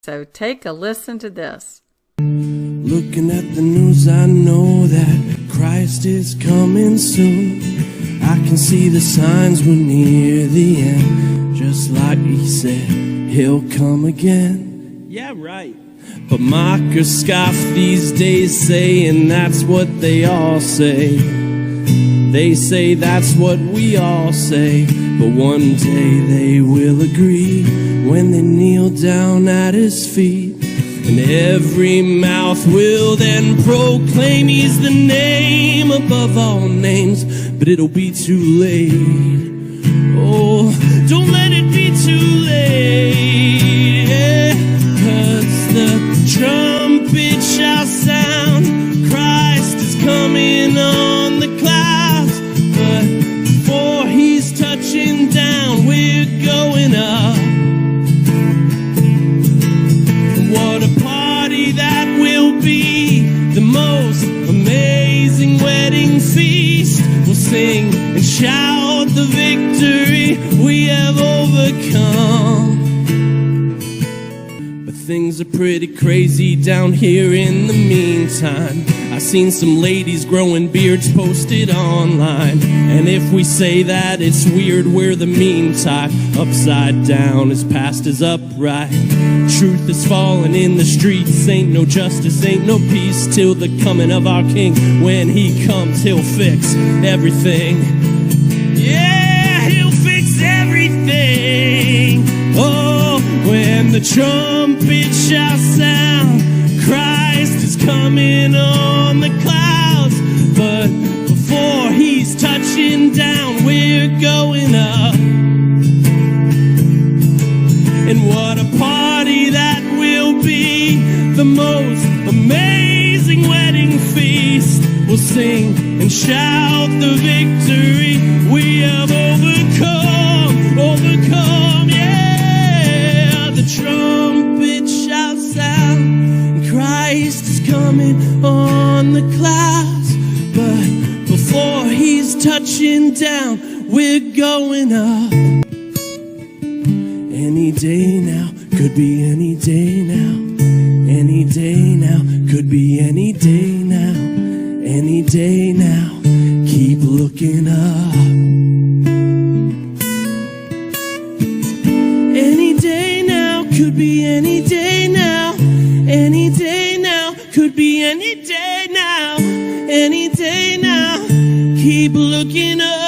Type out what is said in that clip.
So take a listen to this. Looking at the news, I know that Christ is coming soon. I can see the signs we're near the end. Just like he said, he'll come again. Yeah, right. But mock or scoff these days, saying that's what they all say. They say that's what we all say. But one day they will agree when they kneel down at his feet. And every mouth will then proclaim he's the name above all names. But it'll be too late. Oh, don't let it be too late. Yeah. 'Cause the trumpet shall sound. Christ is coming on the clouds. But before he's touching down, we're going up. What a party that will be. The most amazing wedding feast. We'll sing and shout the victory we have overcome. But things are pretty crazy down here in the meantime. I've seen some ladies growing beards posted online. And if we say that it's weird, we're the mean type. Upside down as past is upright. Truth is falling in the streets. Ain't no justice, ain't no peace till the coming of our King. When he comes, he'll fix everything. Yeah, he'll fix everything. Oh, when the trumpet shall sound, Christ is coming on the clouds. But before he's touching down, we're going up. And what a party that will be. The most amazing wedding feast. We'll sing and shout the victory we have overcome. Overcome, yeah. The trumpet shall sound. And Christ is coming on the clouds. But before he's touching down, we're going up. Any day now, could be any day now. Any day now, could be any day now. Any day now, keep looking up. Any day now, could be any day now. Any day now, could be any day now. Any day now, keep looking up.